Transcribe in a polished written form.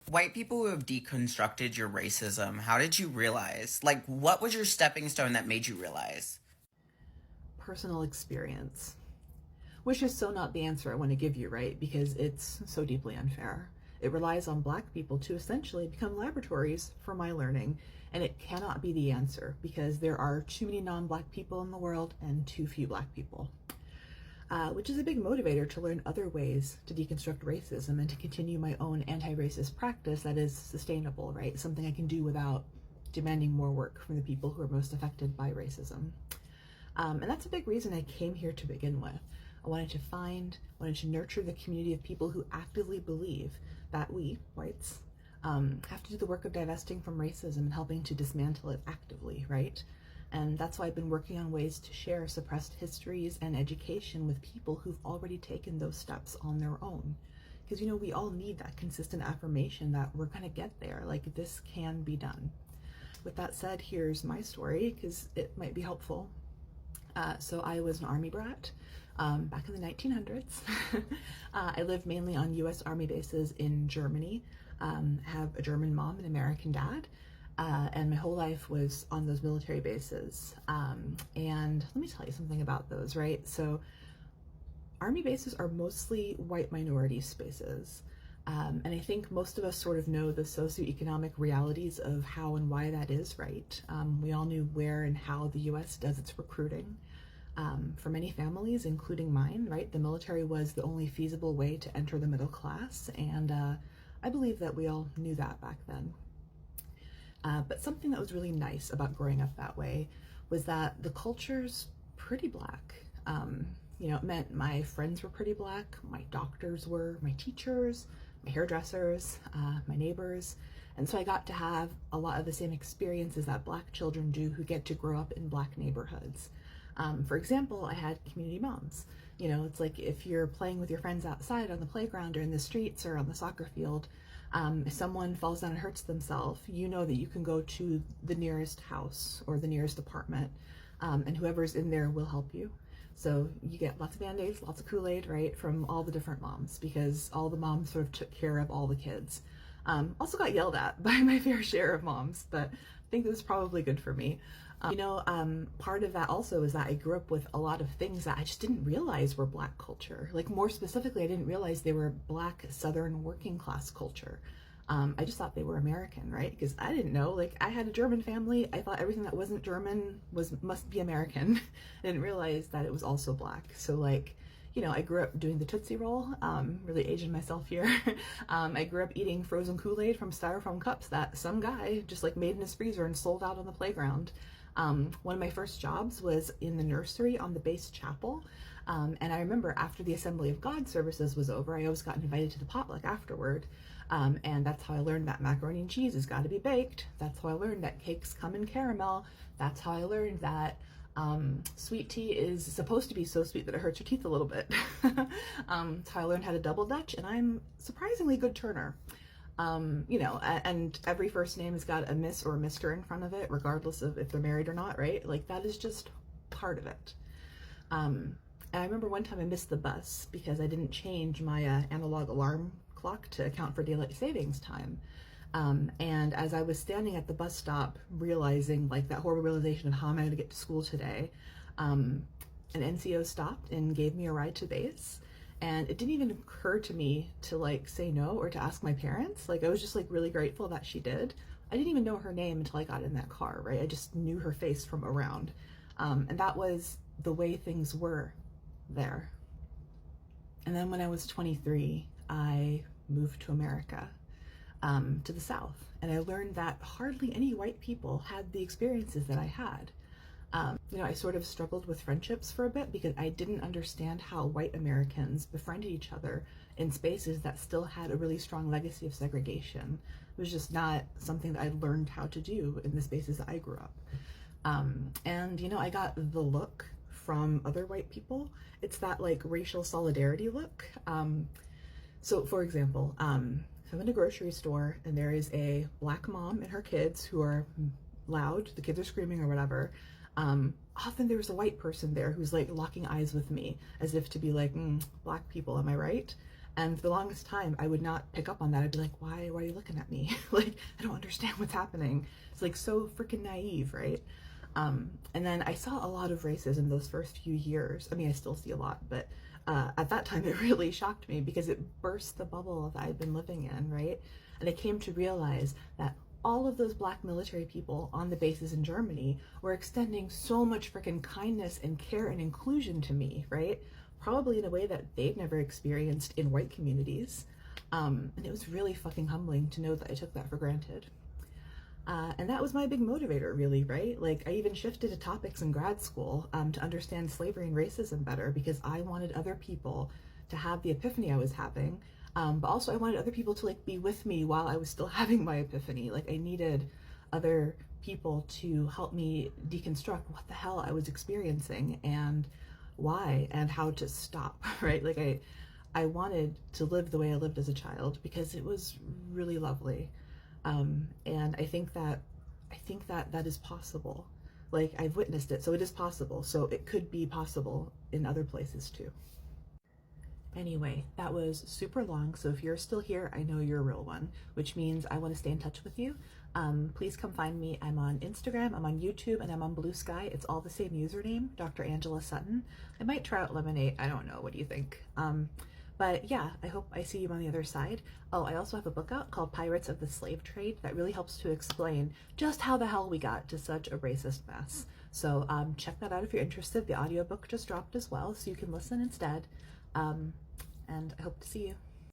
White people who have deconstructed your racism, how did you realize? Like, what was your stepping stone that made you realize? Personal experience, which is so not the answer I want to give you, right? Because it's so deeply unfair. It relies on Black people to essentially become laboratories for my learning, and it cannot be the answer because there are too many non-Black people in the world and too few Black people. Which is a big motivator to learn other ways to deconstruct racism and to continue my own anti-racist practice that is sustainable, right? Something I can do without demanding more work from the people who are most affected by racism. And that's a big reason I came here to begin with. I wanted to nurture the community of people who actively believe that we, whites, have to do the work of divesting from racism and helping to dismantle it actively, right? And that's why I've been working on ways to share suppressed histories and education with people who've already taken those steps on their own. Because, you know, we all need that consistent affirmation that we're gonna get there, like this can be done. With that said, here's my story, because it might be helpful. So I was an Army brat back in the 1900s. I lived mainly on US Army bases in Germany, have a German mom and American dad, and my whole life was on those military bases. And let me tell you something about those, right? So Army bases are mostly white minority spaces. And I think most of us sort of know the socioeconomic realities of how and why that is, right? We all knew where and how the US does its recruiting. For many families, including mine, right, the military was the only feasible way to enter the middle class, and I believe that we all knew that back then. But something that was really nice about growing up that way was that the culture's pretty Black. You know, it meant my friends were pretty Black, my doctors were, my teachers, my hairdressers, my neighbors. And so I got to have a lot of the same experiences that Black children do who get to grow up in Black neighborhoods. For example, I had community moms. You know, it's like if you're playing with your friends outside on the playground or in the streets or on the soccer field, if someone falls down and hurts themselves, you know that you can go to the nearest house or the nearest apartment, and whoever's in there will help you. So you get lots of Band-Aids, lots of Kool-Aid, right, from all the different moms, because all the moms sort of took care of all the kids. Also got yelled at by my fair share of moms, but I think it was probably good for me. Part of that also is that I grew up with a lot of things that I just didn't realize were Black culture. Like, more specifically, I didn't realize they were Black Southern working class culture. I just thought they were American, right? Because I didn't know. Like, I had a German family. I thought everything that wasn't German must be American. I didn't realize that it was also Black. So, like, you know, I grew up doing the Tootsie Roll, really aging myself here. I grew up eating frozen Kool-Aid from styrofoam cups that some guy just like made in his freezer and sold out on the playground. One of my first jobs was in the nursery on the base chapel. And I remember after the Assembly of God services was over, I always got invited to the potluck afterward. And that's how I learned that macaroni and cheese has got to be baked. That's how I learned that cakes come in caramel. That's how I learned that sweet tea is supposed to be so sweet that it hurts your teeth a little bit. That's how I learned how to double Dutch, and I'm surprisingly good turner. You know, and every first name has got a Miss or a Mr. in front of it, regardless of if they're married or not, right? Like, that is just part of it. And I remember one time I missed the bus because I didn't change my analog alarm clock to account for daylight savings time. And as I was standing at the bus stop, realizing, like, that horrible realization of how am I going to get to school today, an NCO stopped and gave me a ride to base. And it didn't even occur to me to, like, say no or to ask my parents. Like, I was just, like, really grateful that she did. I didn't even know her name until I got in that car, right? I just knew her face from around. And that was the way things were there. And then when I was 23, I moved to America, to the South. And I learned that hardly any white people had the experiences that I had. You know, I sort of struggled with friendships for a bit because I didn't understand how white Americans befriended each other in spaces that still had a really strong legacy of segregation. It was just not something that I learned how to do in the spaces that I grew up. And, you know, I got the look from other white people. It's that, like, racial solidarity look. So, for example, I'm in a grocery store and there is a Black mom and her kids who are loud, the kids are screaming or whatever. Often there was a white person there who's, like, locking eyes with me as if to be like, Black people, am I right? And for the longest time, I would not pick up on that. I'd be like, why are you looking at me? Like, I don't understand what's happening. It's like so freaking naive, right? And then I saw a lot of racism those first few years. I mean, I still see a lot, but at that time it really shocked me because it burst the bubble that I'd been living in, right? And I came to realize that all of those black military people on the bases in Germany were extending so much freaking kindness and care and inclusion to me, right? Probably in a way that they'd never experienced in white communities. And it was really fucking humbling to know that I took that for granted. And that was my big motivator, really, right? Like, I even shifted to topics in grad school to understand slavery and racism better because I wanted other people to have the epiphany I was having. But also I wanted other people to like be with me while I was still having my epiphany. Like, I needed other people to help me deconstruct what the hell I was experiencing and why and how to stop, right? Like, I wanted to live the way I lived as a child because it was really lovely. And I think that that is possible. Like, I've witnessed it, so it is possible. So it could be possible in other places too. Anyway, that was super long, so if you're still here, I know you're a real one, which means I want to stay in touch with you. Please come find me. I'm on Instagram, I'm on YouTube, and I'm on Blue Sky. It's all the same username, Dr. Angela Sutton. I might try out Lemonade. I don't know. What do you think? But yeah, I hope I see you on the other side. Oh, I also have a book out called Pirates of the Slave Trade that really helps to explain just how the hell we got to such a racist mess. So check that out if you're interested. The audiobook just dropped as well, so you can listen instead. And I hope to see you.